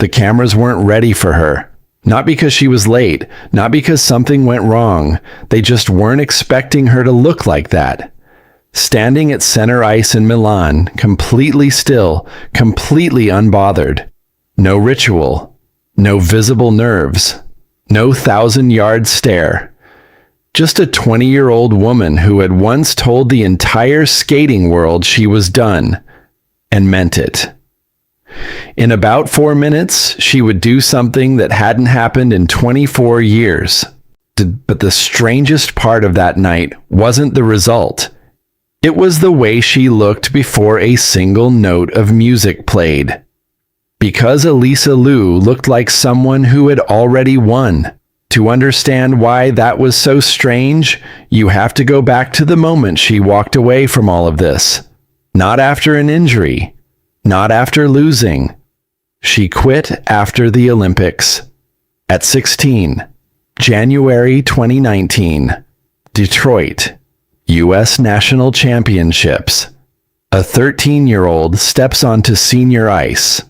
The cameras weren't ready for her. Not because she was late, not because something went wrong. They just weren't expecting her to look like that. Standing at center ice in Milan, completely still, completely unbothered. No ritual, no visible nerves, no 1,000-yard stare. Just a 20-year-old woman who had once told the entire skating world she was done, and meant it. In about 4 minutes, she would do something that hadn't happened in 24 years. But the strangest part of that night wasn't the result. It was the way she looked before a single note of music played. Because Alysa Liu looked like someone who had already won. To understand why that was so strange, you have to go back to the moment she walked away from all of this. Not after an injury. Not after losing. She quit after the Olympics. At 16, January 2019, Detroit, U.S. National Championships. A 13-year-old steps onto senior ice,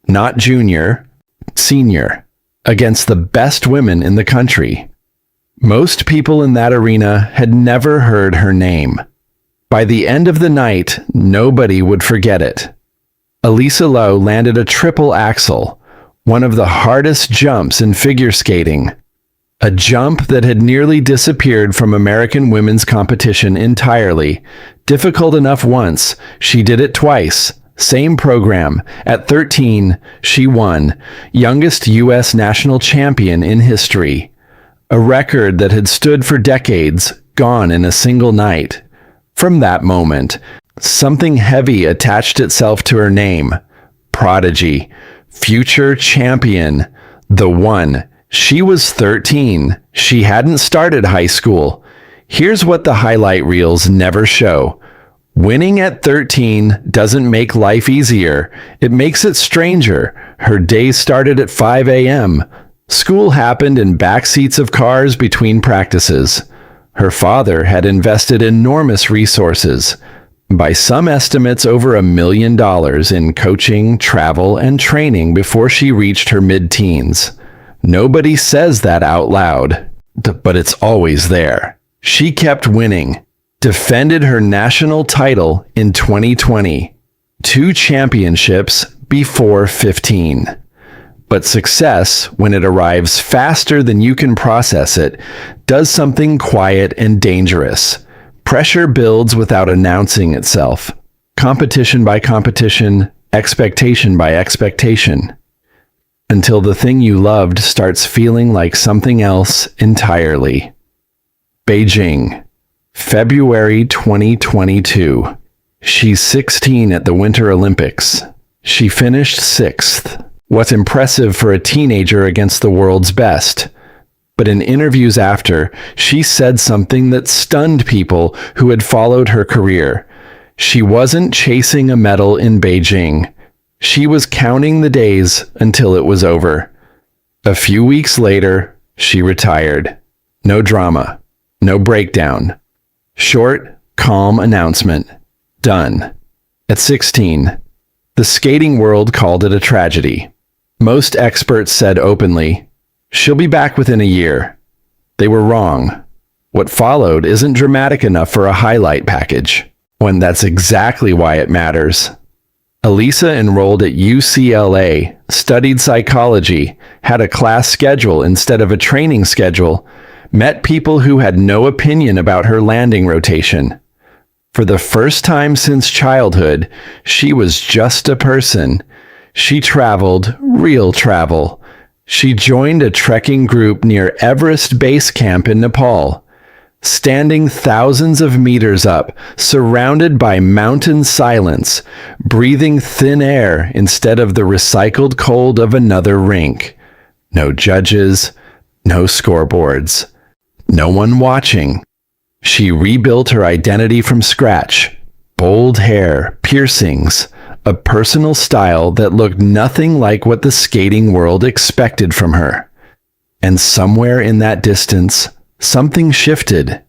not junior, senior, against the best women in the country. Most people in that arena had never heard her name. By the end of the night, nobody would forget it. Alysa Liu landed a triple axel, one of the hardest jumps in figure skating. A jump that had nearly disappeared from American women's competition entirely. Difficult enough once, she did it twice. Same program. At 13, she won. Youngest U.S. national champion in history. A record that had stood for decades, gone in a single night. From that moment, something heavy attached itself to her name. Prodigy. Future champion. The one. She was 13. She hadn't started high school. Here's what the highlight reels never show. Winning at 13 doesn't make life easier. It makes it stranger. Her days started at 5 a.m. School happened in back seats of cars between practices. Her father had invested enormous resources. By some estimates, over $1 million in coaching, travel, and training before she reached her mid-teens. Nobody says that out loud, but it's always there. She kept winning. Defended her national title in 2020. 2 championships before 15. But success, when it arrives faster than you can process it, does something quiet and dangerous. Pressure builds without announcing itself. Competition by competition, expectation by expectation. Until the thing you loved starts feeling like something else entirely. Beijing, February 2022. She's 16 at the Winter Olympics. She finished 6th. What's impressive for a teenager against the world's best. But in interviews after, she said something that stunned people who had followed her career. She wasn't chasing a medal in Beijing. She was counting the days until it was over. A few weeks later, she retired. No drama. No breakdown. Short, calm announcement. Done. At 16, the skating world called it a tragedy. Most experts said openly, "She'll be back within a year." They were wrong. What followed isn't dramatic enough for a highlight package, when that's exactly why it matters. Alysa enrolled at UCLA, studied psychology, had a class schedule instead of a training schedule, met people who had no opinion about her landing rotation. For the first time since childhood, she was just a person. She traveled, real travel. She joined a trekking group near Everest Base Camp in Nepal. Standing thousands of meters up, surrounded by mountain silence, breathing thin air instead of the recycled cold of another rink. No judges, no scoreboards, no one watching. She rebuilt her identity from scratch. Bold hair, piercings, a personal style that looked nothing like what the skating world expected from her. And somewhere in that distance, something shifted.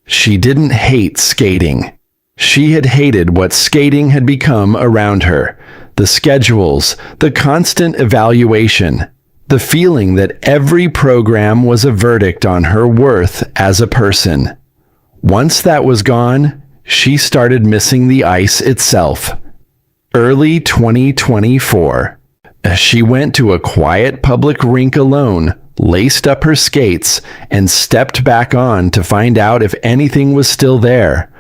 She didn't hate skating. She had hated what skating had become around her. the schedules, the constant evaluation, the feeling that every program was a verdict on her worth as a person. Once that was gone, she started missing the ice itself. Early 2024. She went to a quiet public rink alone, laced up her skates, and stepped back on to find out if anything was still there.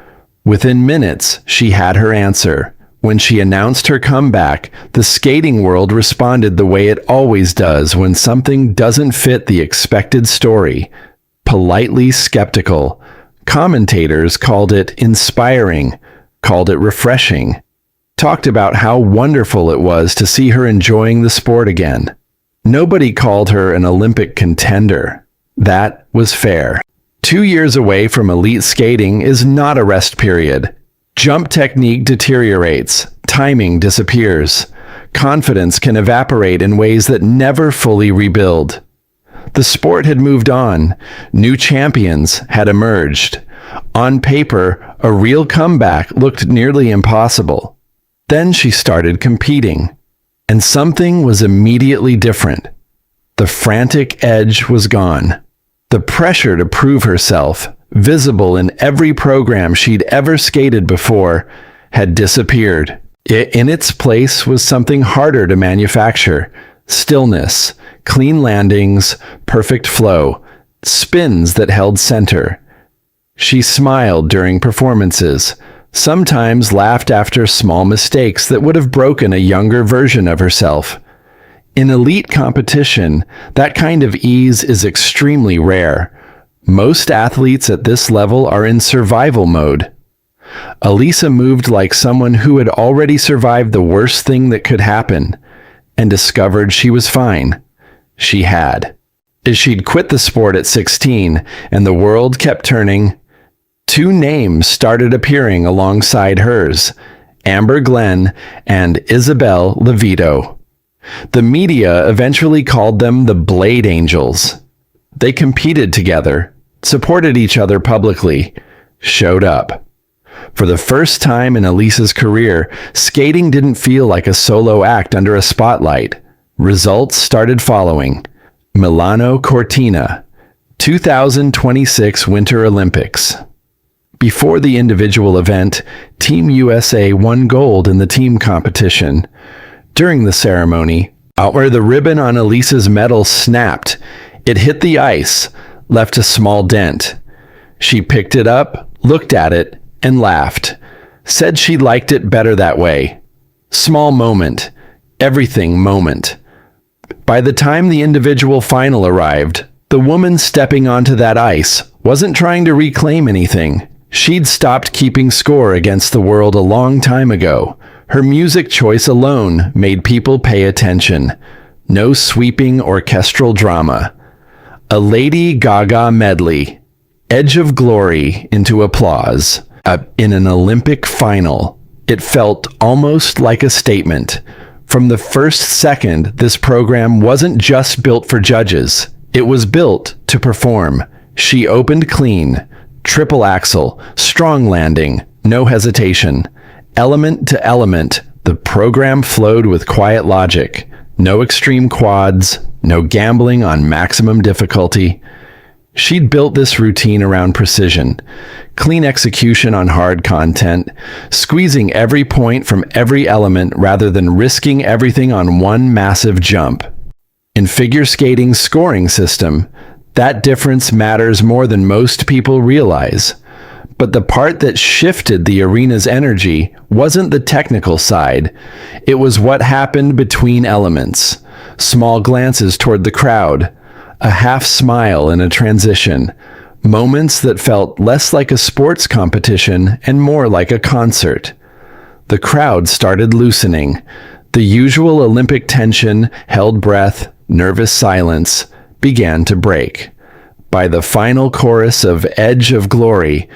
Within minutes, she had her answer. When she announced her comeback, the skating world responded the way it always does when something doesn't fit the expected story. Politely skeptical. Commentators called it inspiring, called it refreshing, talked about how wonderful it was to see her enjoying the sport again. Nobody called her an Olympic contender. That was fair. 2 years away from elite skating is not a rest period. Jump technique deteriorates, timing disappears. Confidence can evaporate in ways that never fully rebuild. The sport had moved on. New champions had emerged. On paper, a real comeback looked nearly impossible. Then she started competing, and something was immediately different. The frantic edge was gone. The pressure to prove herself, visible in every program she'd ever skated before, had disappeared. In its place was something harder to manufacture: stillness, clean landings, perfect flow, spins that held center. She smiled during performances, sometimes laughed after small mistakes that would have broken a younger version of herself. In elite competition, that kind of ease is extremely rare. Most athletes at this level are in survival mode. Alysa moved like someone who had already survived the worst thing that could happen, and discovered she was fine. She had. She'd quit the sport at 16, and the world kept turning. 2 names started appearing alongside hers: Amber Glenn and Isabel Levito. The media eventually called them the Blade Angels. They competed together, supported each other publicly, showed up. For the first time in Alysa's career, skating didn't feel like a solo act under a spotlight. Results started following. Milano Cortina, 2026 Winter Olympics. Before the individual event, Team USA won gold in the team competition. During the ceremony, out where the ribbon on Alysa's medal snapped, it hit the ice, left a small dent. She picked it up, looked at it, and laughed. Said she liked it better that way. Small moment. Everything moment. By the time the individual final arrived, the woman stepping onto that ice wasn't trying to reclaim anything. She'd stopped keeping score against the world a long time ago. Her music choice alone made people pay attention. No sweeping orchestral drama. A Lady Gaga medley. Edge of glory into applause. In an Olympic final. It felt almost like a statement. From the first second, this program wasn't just built for judges. It was built to perform. She opened clean. Triple axel, strong landing, no hesitation. Element to element, the program flowed with quiet logic. No extreme quads, no gambling on maximum difficulty. She'd built this routine around precision, clean execution on hard content, squeezing every point from every element rather than risking everything on one massive jump. In figure skating's scoring system, that difference matters more than most people realize. But the part that shifted the arena's energy wasn't the technical side. It was what happened between elements. Small glances toward the crowd, a half smile in a transition, moments that felt less like a sports competition and more like a concert. The crowd started loosening. The usual Olympic tension, held breath, nervous silence began to break. By the final chorus of Edge of Glory,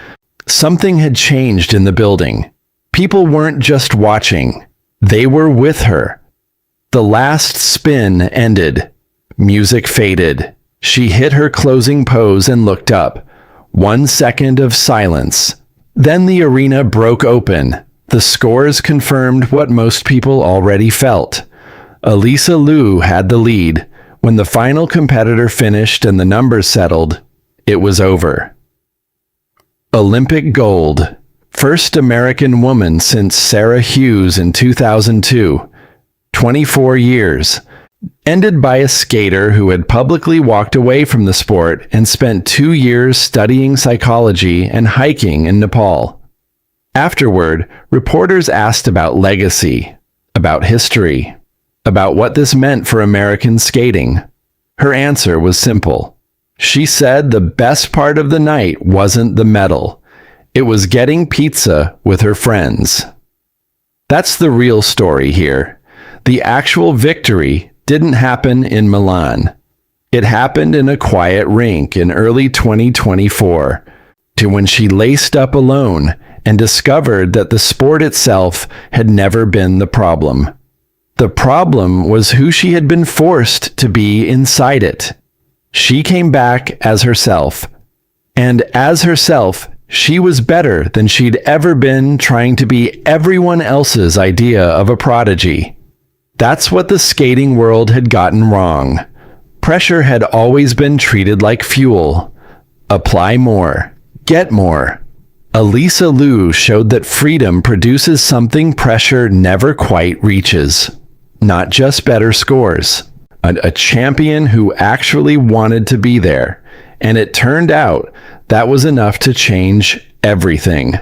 something had changed in the building. People weren't just watching. They were with her. The last spin ended. Music faded. She hit her closing pose and looked up. 1 second of silence. Then the arena broke open. The scores confirmed what most people already felt. Alysa Liu had the lead. When the final competitor finished and the numbers settled, it was over. Olympic gold. First American woman since Sarah Hughes in 2002. 24 years. Ended by a skater who had publicly walked away from the sport and spent 2 years studying psychology and hiking in Nepal. Afterward, reporters asked about legacy, about history, about what this meant for American skating. Her answer was simple. She said the best part of the night wasn't the medal. It was getting pizza with her friends. That's the real story here. The actual victory didn't happen in Milan. It happened in a quiet rink in early 2024, to when she laced up alone and discovered that the sport itself had never been the problem. The problem was who she had been forced to be inside it. She came back as herself. And as herself, she was better than she'd ever been trying to be everyone else's idea of a prodigy. That's what the skating world had gotten wrong. Pressure had always been treated like fuel. Apply more. Get more. Alysa Liu showed that freedom produces something pressure never quite reaches. Not just better scores. A champion who actually wanted to be there. And it turned out that was enough to change everything.